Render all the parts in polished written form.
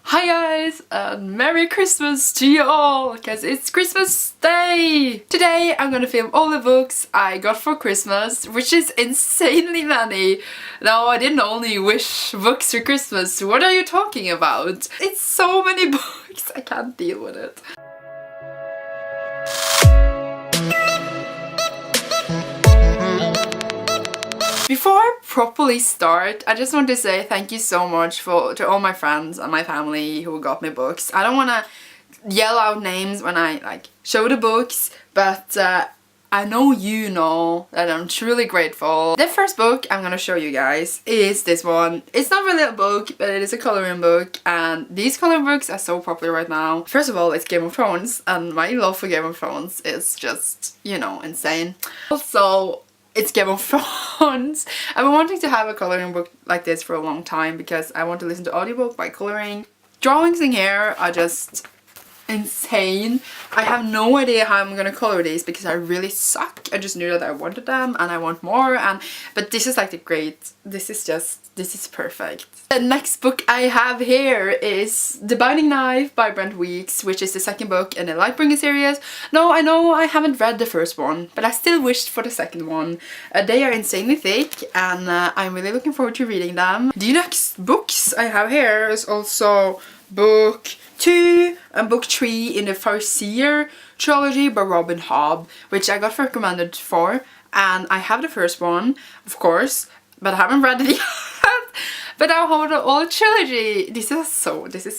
Hi guys, and Merry Christmas to you all, because it's Christmas Day! Today I'm gonna film all the books I got for Christmas, which is insanely many. Now, I didn't only wish books for Christmas, what are you talking about? It's so many books, I can't deal with it. Before I properly start, I just want to say thank you so much to all my friends and my family who got me books. I don't want to yell out names when I show the books, but I know you know that I'm truly grateful. The first book I'm gonna show you guys is this one. It's not really a book, but it is a coloring book, and these coloring books are so popular right now. First of all, it's Game of Thrones, and my love for Game of Thrones is just, you know, insane. Also, it's Game of Thrones. I've been wanting to have a coloring book like this for a long time because I want to listen to audiobook by coloring. Drawings in here are just insane. I have no idea how I'm gonna color these because I really suck. I just knew that I wanted them and I want more, but this is like the great, this is perfect. The next book I have here is The Binding Knife by Brent Weeks, which is the second book in the Lightbringer series. No, I know I haven't read the first one, but I still wished for the second one. They are insanely thick, and I'm really looking forward to reading them. The next books I have here is also book 2 and book 3 in the Farseer trilogy by Robin Hobb, which I got recommended for, and I have the first one, of course, but I haven't read it yet. But I have the whole trilogy. This is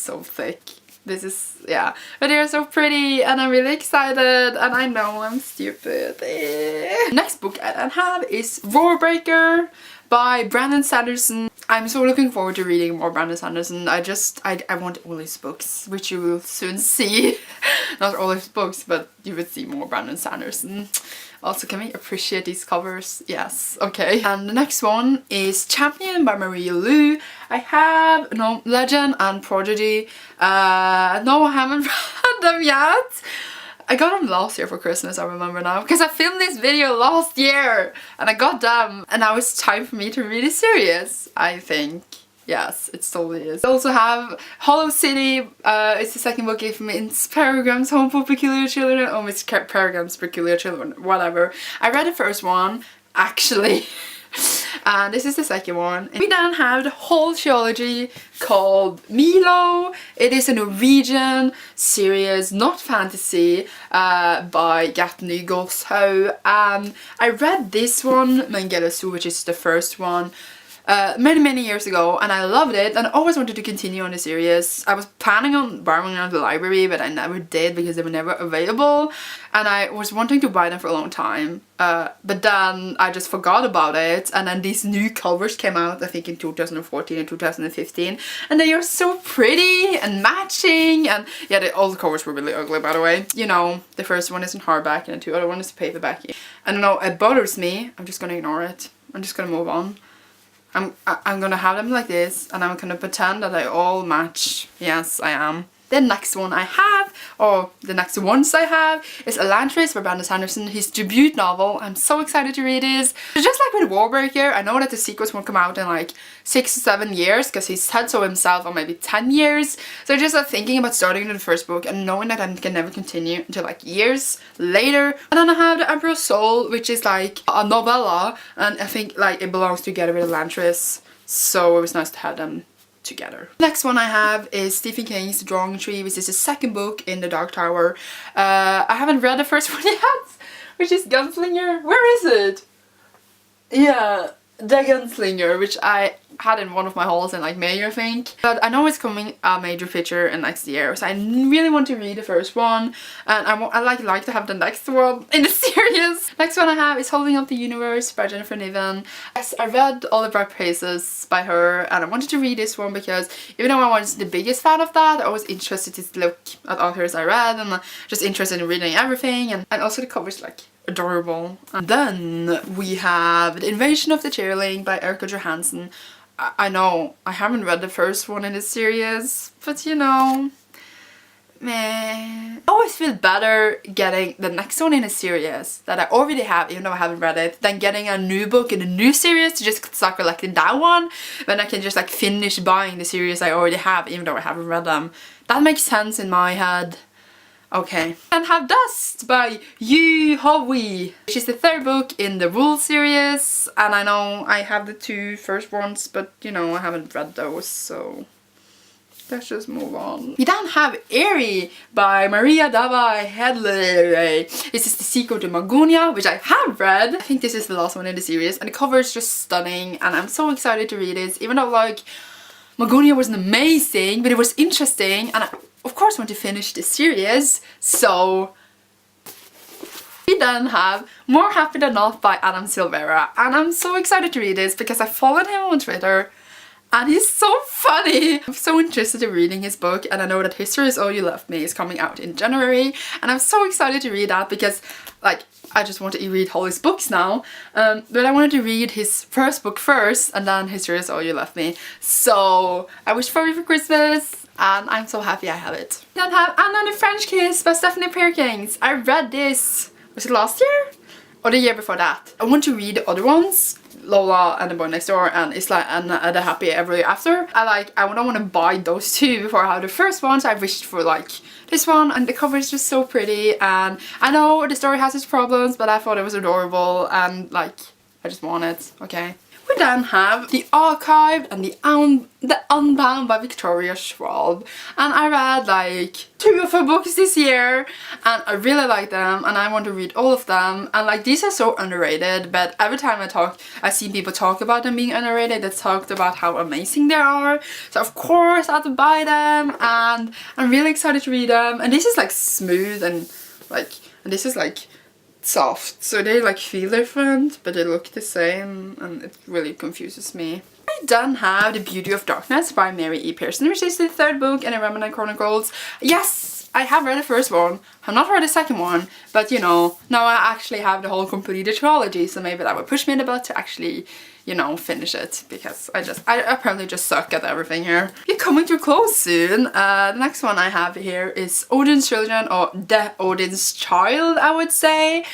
so thick. This is, yeah. But they're so pretty and I'm really excited, and I know I'm stupid. Next book I have is Roarbreaker by Brandon Sanderson. I'm so looking forward to reading more Brandon Sanderson. I want all his books, which you will soon see. Not all his books, but you will see more Brandon Sanderson. Also, can we appreciate these covers? Yes, okay. And the next one is Champion by Maria Lu. I have, no, Legend and Prodigy. No, I haven't read them yet. I got them last year for Christmas, I remember now, because I filmed this video last year and I got them, and now it's time for me to read a series, I think. Yes, it totally is. I also have Hollow City. It's the second book of Miss Peregrine's Home for Peculiar Children. Oh, Miss Peregrine's Peculiar Children, whatever. I read the first one, actually. And this is the second one. We then have the whole trilogy called Milo. It is a Norwegian series, not fantasy, by Gert Nygaardshaug. I read this one, Mangelasu, which is the first one, many years ago, and I loved it, and I always wanted to continue on the series. I was planning on borrowing them at the library, but I never did because they were never available, and I was wanting to buy them for a long time, but then I just forgot about it, and then these new covers came out, I think in 2014 and 2015, and they are so pretty and matching, and yeah, all the covers were really ugly, by the way. You know, the first one is in hardback and the two other one is paperback. I don't know, it bothers me. I'm just gonna ignore it. I'm just gonna move on. I'm gonna have them like this, and I'm gonna pretend that they all match. Yes, I am. The next one I have, or the next ones I have, is Elantris by Brandon Sanderson, his debut novel. I'm so excited to read this. Just like with Roarbreaker, I know that the sequels won't come out in like 6 or 7 years, because he said so himself, or maybe 10 years. So just thinking about starting the first book and knowing that I can never continue until like years later. And then I have The Emperor's Soul, which is like a novella, and I think like it belongs together with Elantris, so it was nice to have them together. Next one I have is Stephen King's The Drawing Tree, which is the second book in the Dark Tower. I haven't read the first one yet, which is Gunslinger. Where is it? Yeah, The Gunslinger, which I had in one of my hauls in like May, I think. But I know it's coming a major feature in next year, so I really want to read the first one, and I like to have the next one in the series. Next one I have is Holding Up the Universe by Jennifer Niven. Yes, I read All the Bright Places by her, and I wanted to read this one because even though I wasn't the biggest fan of that, I was interested to look at authors I read, and just interested in reading everything, and also the covers like adorable. And then we have The Invasion of the Cheerling by Erica Johansson. I know I haven't read the first one in this series, but you know, meh. I always feel better getting the next one in a series that I already have, even though I haven't read it, than getting a new book in a new series to just start collecting that one, when I can just like finish buying the series I already have, even though I haven't read them. That makes sense in my head. Okay. And have Dust by Yu Hovey, which is the third book in the Rule series, and I know I have the two first ones, but you know, I haven't read those, so let's just move on. We then have Eerie by Maria Dava Headley. This is the sequel to Magonia, which I have read. I think this is the last one in the series, and the cover is just stunning, and I'm so excited to read it, even though like Magonia wasn't amazing, but it was interesting, and I of course want to finish this series. So we then have More Happy Than Not by Adam Silvera, and I'm so excited to read this because I followed him on Twitter and he's so funny. I'm so interested in reading his book, and I know that History Is All You Left Me is coming out in January, and I'm so excited to read that because like I just want to read all his books now, but I wanted to read his first book first and then History Is All You Left Me. So I wish for you for Christmas, and I'm so happy I have it. Then have Anna and the French Kiss by Stephanie Perkins. I read this, was it last year? Or the year before that. I want to read the other ones, Lola and the Boy Next Door and Isla and the Happy Ever After. I don't want to buy those two before I have the first one, so I wished for like this one, and the cover is just so pretty, and I know the story has its problems, but I thought it was adorable, and like I just want it, okay. We then have The Archived and The Unbound by Victoria Schwab, and I read like 2 of her books this year and I really like them, and I want to read all of them, and like these are so underrated, but every time I see people talk about them being underrated, they talked about how amazing they are, so of course I have to buy them, and I'm really excited to read them. And this is like smooth and this is like soft, so they like feel different but they look the same, and it really confuses me. I then have The Beauty of Darkness by Mary E. Pearson, which is the third book in the Remnant Chronicles. Yes, I have read the first one, I've not read the second one, but you know, now I actually have the whole completed trilogy, so maybe that would push me in the butt to actually, you know, finish it, because I apparently just suck at everything here. We're coming to a close soon. The next one I have here is Odin's Children, or The Odin's Child, I would say,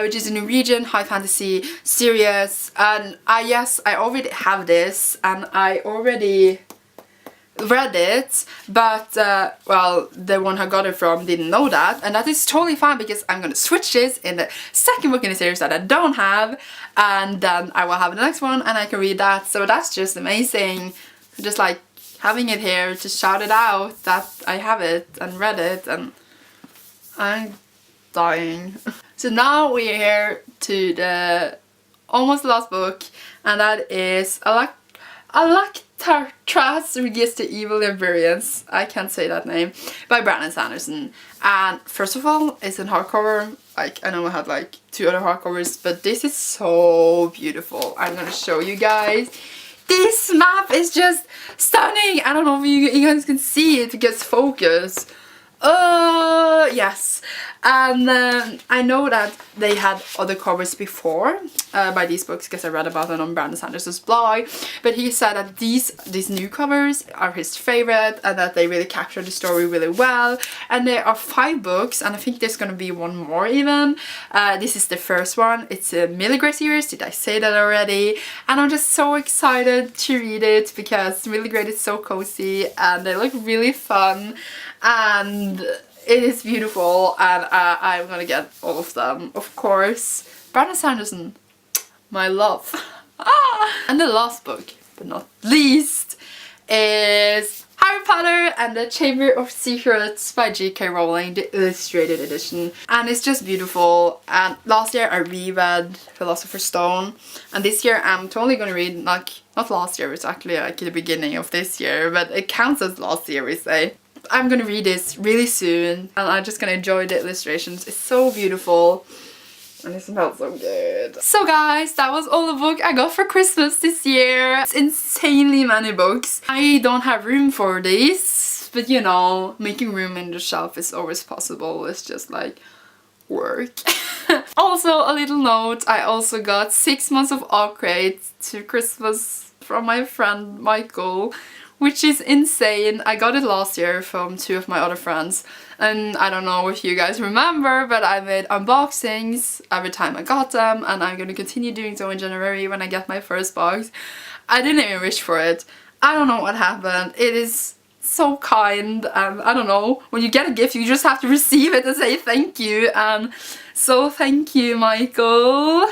which is a Norwegian high fantasy series, and yes, I already have this, and I already read it, but well, the one I got it from didn't know that, and that is totally fine because I'm gonna switch this in the second book in the series that I don't have, and then I will have the next one and I can read that. So that's just amazing, just like having it here to shout it out that I have it and read it, and I'm dying. So now we're here to the almost last book, and that is Alcatraz Register Evil Librarians, I can't say that name, by Brandon Sanderson. And first of all, it's in hardcover. Like, I know I had like 2 other hardcovers, but this is so beautiful. I'm gonna show you guys. This map is just stunning. I don't know if you guys can see it because focus. Yes, and I know that they had other covers before by these books because I read about them on Brandon Sanderson's blog, but he said that these new covers are his favorite and that they really capture the story really well. And there are 5 books, and I think there's gonna be one more even. This is the first one. It's a Millie Gray series. Did I say that already? And I'm just so excited to read it because Millie Gray is so cozy and they look really fun, and it is beautiful, and I'm gonna get all of them, of course. Brandon Sanderson, my love. And the last book, but not least, is Harry Potter and the Chamber of Secrets by J.K. Rowling, the illustrated edition. And it's just beautiful. And last year I reread Philosopher's Stone, and this year I'm totally gonna read, like, not last year, it's actually like the beginning of this year, but it counts as last year, we say. I'm gonna read this really soon, and I'm just gonna enjoy the illustrations. It's so beautiful and it smells so good. So guys, that was all the book I got for Christmas this year. It's insanely many books. I don't have room for these, but you know, making room in the shelf is always possible. It's just like work. Also, a little note, I also got 6 months of Arkwright to Christmas from my friend Michael, which is insane. I got it last year from 2 of my other friends, and I don't know if you guys remember, but I made unboxings every time I got them, and I'm gonna continue doing so in January when I get my first box. I didn't even wish for it. I don't know what happened. It is so kind, and I don't know, when you get a gift you just have to receive it and say thank you, and so thank you, Michael.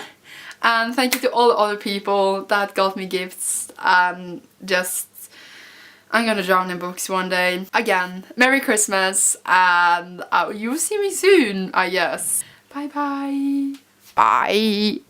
And thank you to all the other people that got me gifts, and just, I'm gonna drown in books one day. Again, Merry Christmas, and you'll see me soon, I guess. Bye bye. Bye.